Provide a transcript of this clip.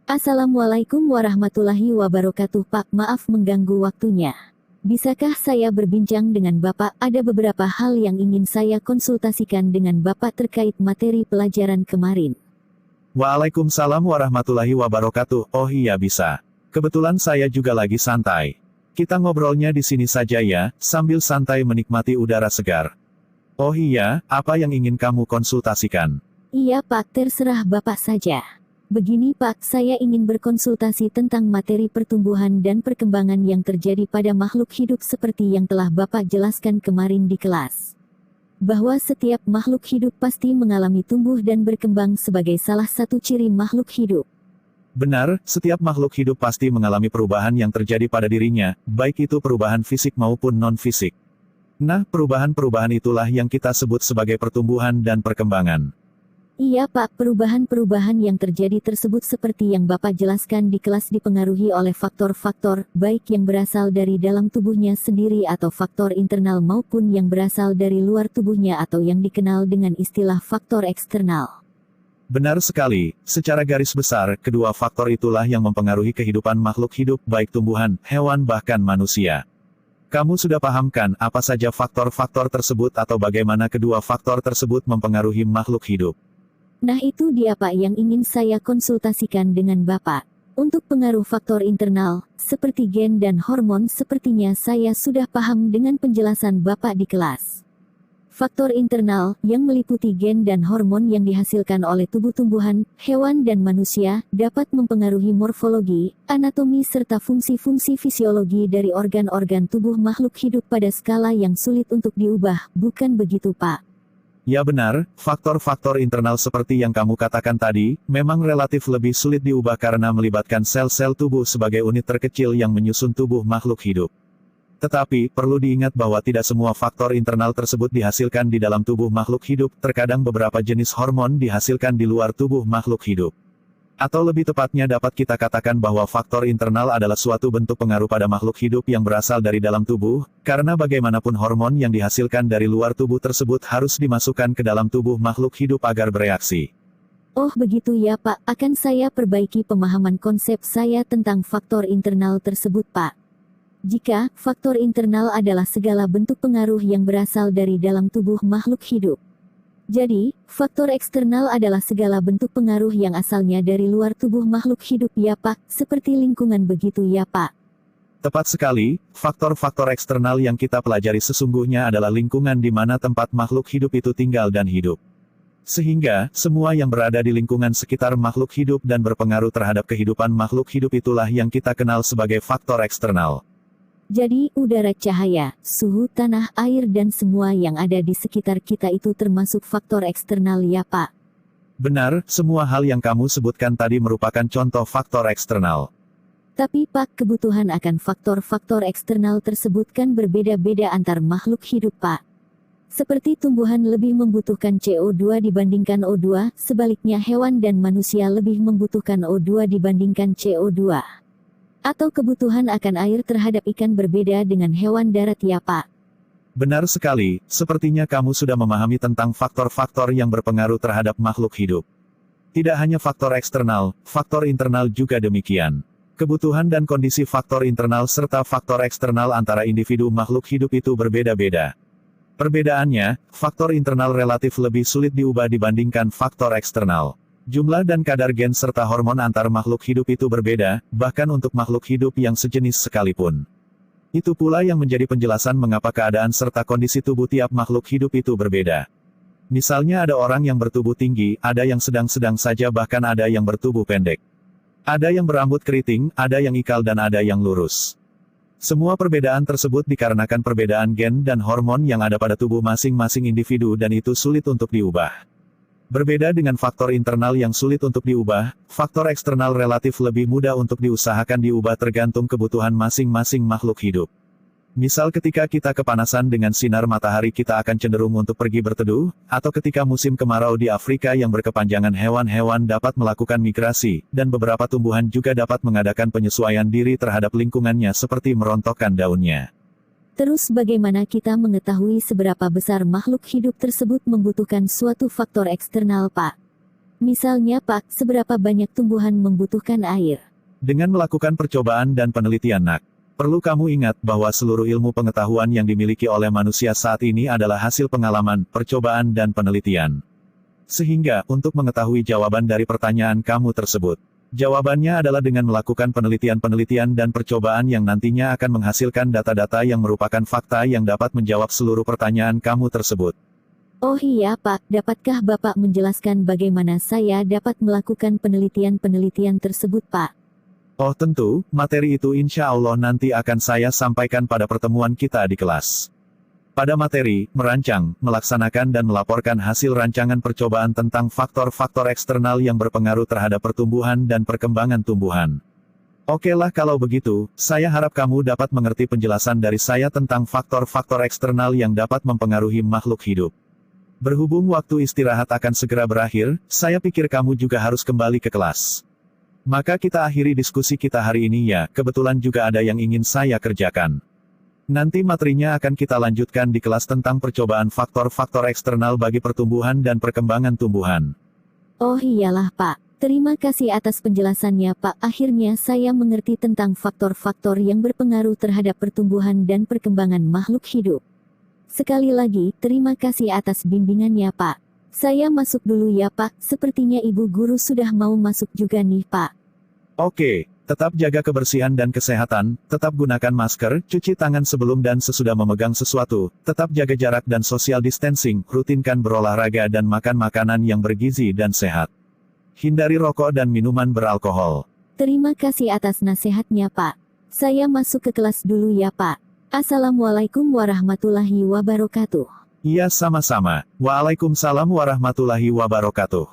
Assalamualaikum warahmatullahi wabarakatuh. Pak, maaf mengganggu waktunya. Bisakah saya berbincang dengan Bapak? Ada beberapa hal yang ingin saya konsultasikan dengan Bapak terkait materi pelajaran kemarin. Waalaikumsalam warahmatullahi wabarakatuh. Oh iya bisa. Kebetulan saya juga lagi santai. Kita ngobrolnya di sini saja ya, sambil santai menikmati udara segar. Oh iya, apa yang ingin kamu konsultasikan? Iya Pak, terserah Bapak saja. Begini Pak, saya ingin berkonsultasi tentang materi pertumbuhan dan perkembangan yang terjadi pada makhluk hidup seperti yang telah Bapak jelaskan kemarin di kelas. Bahwa setiap makhluk hidup pasti mengalami tumbuh dan berkembang sebagai salah satu ciri makhluk hidup. Benar, setiap makhluk hidup pasti mengalami perubahan yang terjadi pada dirinya, baik itu perubahan fisik maupun non-fisik. Nah, perubahan-perubahan itulah yang kita sebut sebagai pertumbuhan dan perkembangan. Iya Pak, perubahan-perubahan yang terjadi tersebut seperti yang Bapak jelaskan di kelas dipengaruhi oleh faktor-faktor, baik yang berasal dari dalam tubuhnya sendiri atau faktor internal maupun yang berasal dari luar tubuhnya atau yang dikenal dengan istilah faktor eksternal. Benar sekali, secara garis besar, kedua faktor itulah yang mempengaruhi kehidupan makhluk hidup baik tumbuhan, hewan bahkan manusia. Kamu sudah pahamkan apa saja faktor-faktor tersebut atau bagaimana kedua faktor tersebut mempengaruhi makhluk hidup? Nah itu dia Pak yang ingin saya konsultasikan dengan Bapak. Untuk pengaruh faktor internal, seperti gen dan hormon sepertinya saya sudah paham dengan penjelasan Bapak di kelas. Faktor internal, yang meliputi gen dan hormon yang dihasilkan oleh tubuh tumbuhan, hewan dan manusia, dapat mempengaruhi morfologi, anatomi serta fungsi-fungsi fisiologi dari organ-organ tubuh makhluk hidup pada skala yang sulit untuk diubah, bukan begitu Pak? Ya benar, faktor-faktor internal seperti yang kamu katakan tadi, memang relatif lebih sulit diubah karena melibatkan sel-sel tubuh sebagai unit terkecil yang menyusun tubuh makhluk hidup. Tetapi, perlu diingat bahwa tidak semua faktor internal tersebut dihasilkan di dalam tubuh makhluk hidup, terkadang beberapa jenis hormon dihasilkan di luar tubuh makhluk hidup. Atau lebih tepatnya dapat kita katakan bahwa faktor internal adalah suatu bentuk pengaruh pada makhluk hidup yang berasal dari dalam tubuh, karena bagaimanapun hormon yang dihasilkan dari luar tubuh tersebut harus dimasukkan ke dalam tubuh makhluk hidup agar bereaksi. Oh begitu ya Pak, akan saya perbaiki pemahaman konsep saya tentang faktor internal tersebut Pak. Jika faktor internal adalah segala bentuk pengaruh yang berasal dari dalam tubuh makhluk hidup. Jadi, faktor eksternal adalah segala bentuk pengaruh yang asalnya dari luar tubuh makhluk hidup ya Pak, seperti lingkungan begitu ya Pak. Tepat sekali, faktor-faktor eksternal yang kita pelajari sesungguhnya adalah lingkungan di mana tempat makhluk hidup itu tinggal dan hidup. Sehingga, semua yang berada di lingkungan sekitar makhluk hidup dan berpengaruh terhadap kehidupan makhluk hidup itulah yang kita kenal sebagai faktor eksternal. Jadi, udara, cahaya, suhu, tanah, air dan semua yang ada di sekitar kita itu termasuk faktor eksternal ya Pak? Benar, semua hal yang kamu sebutkan tadi merupakan contoh faktor eksternal. Tapi Pak, kebutuhan akan faktor-faktor eksternal tersebut kan berbeda-beda antar makhluk hidup Pak. Seperti tumbuhan lebih membutuhkan CO2 dibandingkan O2, sebaliknya hewan dan manusia lebih membutuhkan O2 dibandingkan CO2. Atau kebutuhan akan air terhadap ikan berbeda dengan hewan darat ya Pak? Benar sekali, sepertinya kamu sudah memahami tentang faktor-faktor yang berpengaruh terhadap makhluk hidup. Tidak hanya faktor eksternal, faktor internal juga demikian. Kebutuhan dan kondisi faktor internal serta faktor eksternal antara individu makhluk hidup itu berbeda-beda. Perbedaannya, faktor internal relatif lebih sulit diubah dibandingkan faktor eksternal. Jumlah dan kadar gen serta hormon antar makhluk hidup itu berbeda, bahkan untuk makhluk hidup yang sejenis sekalipun. Itu pula yang menjadi penjelasan mengapa keadaan serta kondisi tubuh tiap makhluk hidup itu berbeda. Misalnya ada orang yang bertubuh tinggi, ada yang sedang-sedang saja bahkan ada yang bertubuh pendek. Ada yang berambut keriting, ada yang ikal dan ada yang lurus. Semua perbedaan tersebut dikarenakan perbedaan gen dan hormon yang ada pada tubuh masing-masing individu dan itu sulit untuk diubah. Berbeda dengan faktor internal yang sulit untuk diubah, faktor eksternal relatif lebih mudah untuk diusahakan diubah tergantung kebutuhan masing-masing makhluk hidup. Misal ketika kita kepanasan dengan sinar matahari kita akan cenderung untuk pergi berteduh, atau ketika musim kemarau di Afrika yang berkepanjangan hewan-hewan dapat melakukan migrasi, dan beberapa tumbuhan juga dapat mengadakan penyesuaian diri terhadap lingkungannya seperti merontokkan daunnya. Terus bagaimana kita mengetahui seberapa besar makhluk hidup tersebut membutuhkan suatu faktor eksternal, Pak? Misalnya, Pak, seberapa banyak tumbuhan membutuhkan air? Dengan melakukan percobaan dan penelitian, Nak. Perlu kamu ingat bahwa seluruh ilmu pengetahuan yang dimiliki oleh manusia saat ini adalah hasil pengalaman, percobaan dan penelitian. Sehingga, untuk mengetahui jawaban dari pertanyaan kamu tersebut, jawabannya adalah dengan melakukan penelitian-penelitian dan percobaan yang nantinya akan menghasilkan data-data yang merupakan fakta yang dapat menjawab seluruh pertanyaan kamu tersebut. Oh iya, Pak, dapatkah Bapak menjelaskan bagaimana saya dapat melakukan penelitian-penelitian tersebut, Pak? Oh tentu, materi itu insya Allah nanti akan saya sampaikan pada pertemuan kita di kelas. Pada materi, merancang, melaksanakan dan melaporkan hasil rancangan percobaan tentang faktor-faktor eksternal yang berpengaruh terhadap pertumbuhan dan perkembangan tumbuhan. Oke lah kalau begitu, saya harap kamu dapat mengerti penjelasan dari saya tentang faktor-faktor eksternal yang dapat mempengaruhi makhluk hidup. Berhubung waktu istirahat akan segera berakhir, saya pikir kamu juga harus kembali ke kelas. Maka kita akhiri diskusi kita hari ini ya, kebetulan juga ada yang ingin saya kerjakan. Nanti materinya akan kita lanjutkan di kelas tentang percobaan faktor-faktor eksternal bagi pertumbuhan dan perkembangan tumbuhan. Oh iyalah, Pak. Terima kasih atas penjelasannya, Pak. Akhirnya saya mengerti tentang faktor-faktor yang berpengaruh terhadap pertumbuhan dan perkembangan makhluk hidup. Sekali lagi, terima kasih atas bimbingannya, Pak. Saya masuk dulu ya, Pak. Sepertinya Ibu Guru sudah mau masuk juga nih, Pak. Oke, tetap jaga kebersihan dan kesehatan, tetap gunakan masker, cuci tangan sebelum dan sesudah memegang sesuatu, tetap jaga jarak dan social distancing, rutinkan berolahraga dan makan makanan yang bergizi dan sehat. Hindari rokok dan minuman beralkohol. Terima kasih atas nasihatnya, Pak. Saya masuk ke kelas dulu ya, Pak. Assalamualaikum warahmatullahi wabarakatuh. Iya sama-sama. Waalaikumsalam warahmatullahi wabarakatuh.